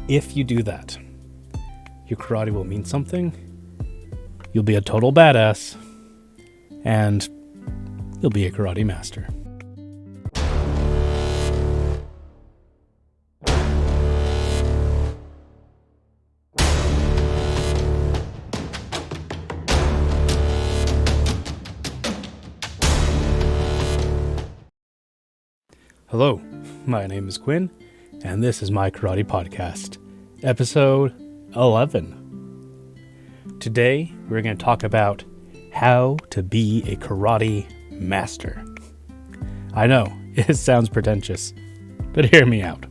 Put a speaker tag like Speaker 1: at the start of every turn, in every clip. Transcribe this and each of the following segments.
Speaker 1: If you do that, your karate will mean something, you'll be a total badass, and you'll be a karate master. Hello, my name is Quinn, and this is my karate podcast, episode 11. Today, we're going to talk about how to be a karate master. I know, it sounds pretentious, but hear me out.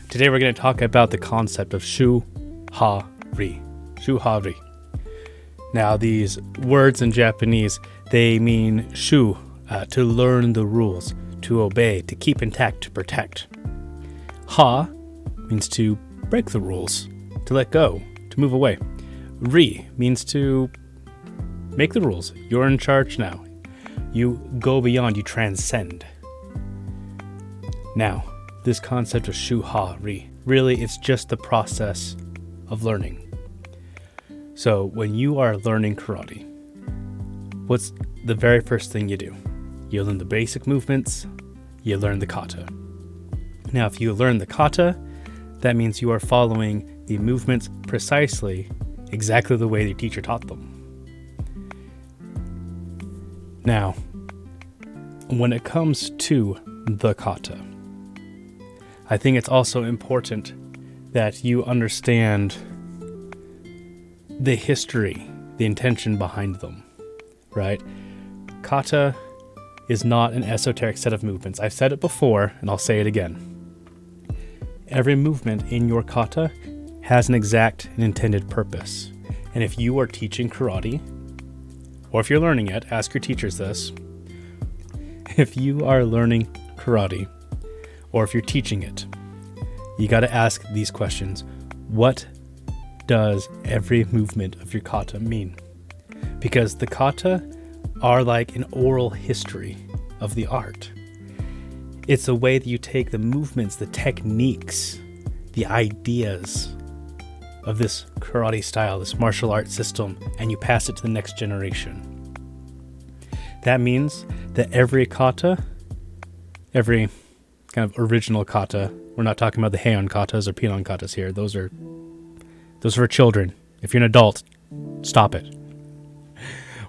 Speaker 1: Today, we're going to talk about the concept of Shu Ha Ri. Shu Ha Ri. Now, these words in Japanese, they mean shu, to learn the rules, to obey, to keep intact, to protect. Ha means to break the rules, to let go, to move away. Ri means to make the rules. You're in charge now. You go beyond, you transcend. Now, this concept of Shu Ha Ri, really it's just the process of learning. So when you are learning karate, what's the very first thing you do? You learn the basic movements, you learn the kata. Now, if you learn the kata, that means you are following the movements precisely, exactly the way your teacher taught them. Now, when it comes to the kata, I think it's also important that you understand the history, the intention behind them, right? Kata is not an esoteric set of movements. I've said it before, and I'll say it again. Every movement in your kata has an exact and intended purpose. And if you are teaching karate, or if you're learning it, ask your teachers this. If you are learning karate, or if you're teaching it, you got to ask these questions. What does every movement of your kata mean? Because the kata are like an oral history of the art. It's a way that you take the movements, the techniques, the ideas of this karate style, this martial arts system, and you pass it to the next generation. That means that every kata, every kind of original kata, we're not talking about the heian katas or pinan katas here. Those are for children. If you're an adult, stop it.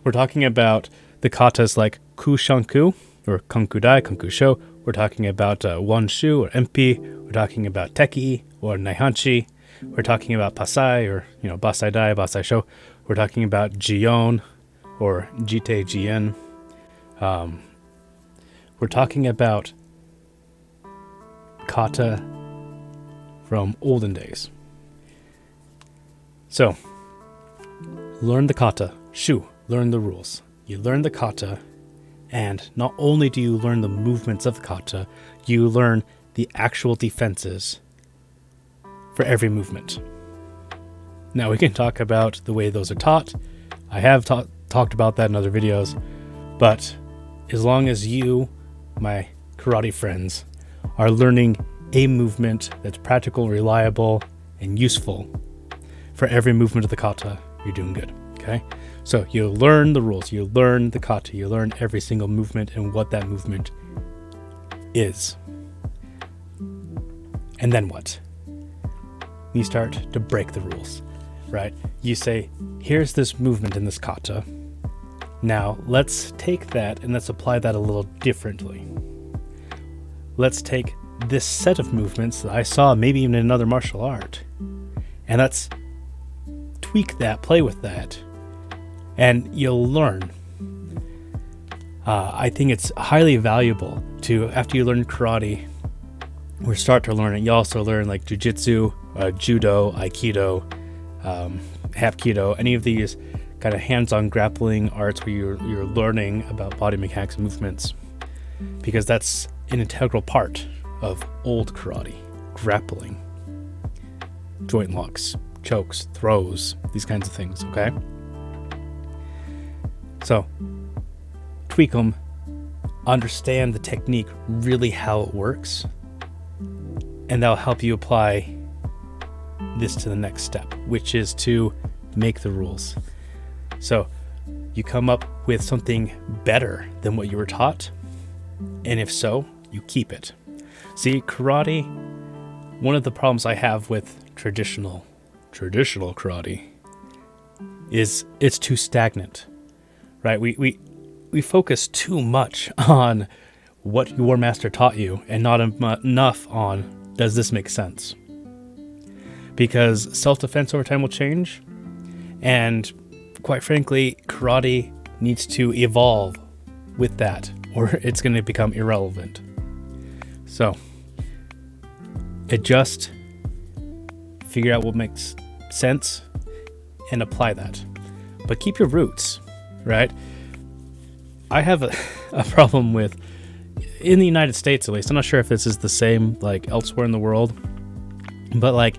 Speaker 1: We're talking about the katas like Kushanku, or Konkudai, Konkusho. We're talking about Wanshu, or Empi. We're talking about Teki, or Naihanchi. We're talking about Pasai, or Basai Dai, Basai Sho. We're talking about Jion, or Jite Jien. We're talking about kata from olden days. So, learn the kata. Shu, learn the rules. You learn the kata, and not only do you learn the movements of the kata, you learn the actual defenses for every movement. Now, we can talk about the way those are taught. I have talked about that in other videos, but as long as you, my karate friends, are learning a movement that's practical, reliable, and useful for every movement of the kata, you're doing good, okay? So you learn the rules, you learn the kata, you learn every single movement and what that movement is. And then what? You start to break the rules, right? You say, here's this movement in this kata. Now let's take that and let's apply that a little differently. Let's take this set of movements that I saw maybe even in another martial art, and let's tweak that, play with that, and you'll learn. I think it's highly valuable to, after you learn karate or start to learn it, you also learn like jiu-jitsu, judo, aikido, hapkido, any of these kind of hands-on grappling arts where you're learning about body mechanics and movements, because that's an integral part of old karate, grappling, joint locks, chokes, throws, these kinds of things, okay? So, tweak them, understand the technique, really how it works, and that'll help you apply this to the next step, which is to make the rules. So you come up with something better than what you were taught, and if so, you keep it. See, karate, one of the problems I have with traditional karate is it's too stagnant, right? We focus too much on what your master taught you and not enough on, does this make sense? Because self-defense over time will change, and quite frankly, karate needs to evolve with that, or it's going to become irrelevant. So, adjust, figure out what makes sense, and apply that. But keep your roots, right? I have a problem with, in the United States at least, I'm not sure if this is the same like elsewhere in the world, but like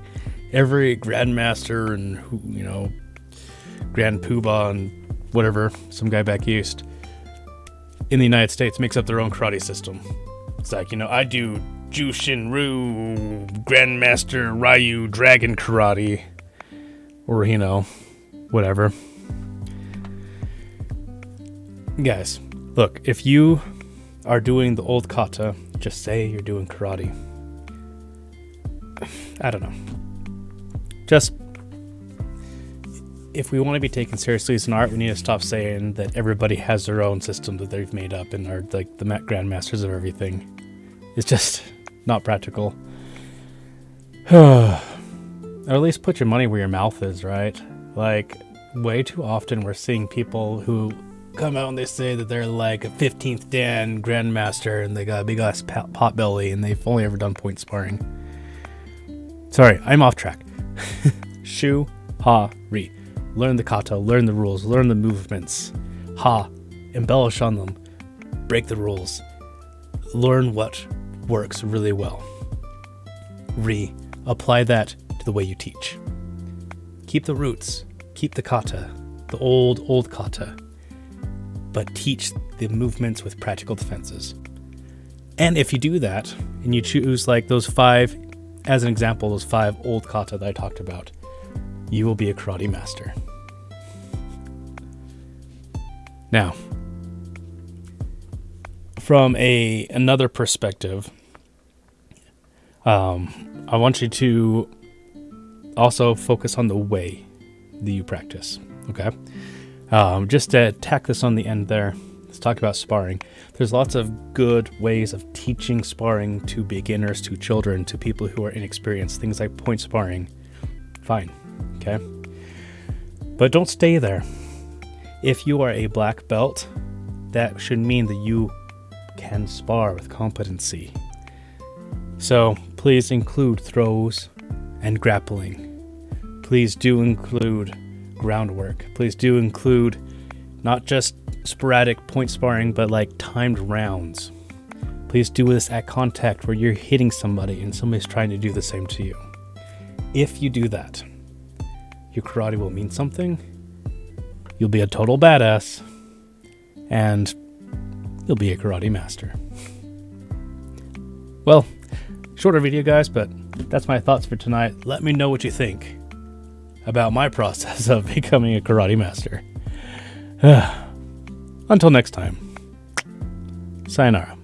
Speaker 1: every grandmaster and, Grand Poobah and whatever, some guy back east in the United States makes up their own karate system. It's like, I do Jushin-Ryu, Grandmaster Ryu, Dragon Karate, or, whatever. Guys, look, if you are doing the old kata, just say you're doing karate. I don't know. Just, if we want to be taken seriously as an art, we need to stop saying that everybody has their own system that they've made up and are like the grandmasters of everything. It's just not practical. Or at least put your money where your mouth is, right? Like, way too often we're seeing people who come out and they say that they're like a 15th Dan grandmaster and they got a big ass pot belly and they've only ever done point sparring. Sorry, I'm off track. Shu Ha Ri. Learn the kata, learn the rules, learn the movements. Ha, embellish on them. Break the rules. Learn what works really well. Ri, apply that to the way you teach. Keep the roots, keep the kata, the old kata, but teach the movements with practical defenses. And if you do that, and you choose like those 5, as an example, those 5 old kata that I talked about, you will be a karate master. Now, from another perspective, I want you to also focus on the way that you practice, okay? Just to tack this on the end there, let's talk about sparring. There's lots of good ways of teaching sparring to beginners, to children, to people who are inexperienced, things like point sparring. Fine, okay? But don't stay there. If you are a black belt, that should mean that you can spar with competency. So please include throws and grappling. Please do include groundwork. Please do include not just sporadic point sparring, but like timed rounds. Please do this at contact where you're hitting somebody and somebody's trying to do the same to you. If you do that, your karate will mean something. You'll be a total badass, and you'll be a karate master. Well, shorter video, guys, but that's my thoughts for tonight. Let me know what you think about my process of becoming a karate master. Until next time, sayonara.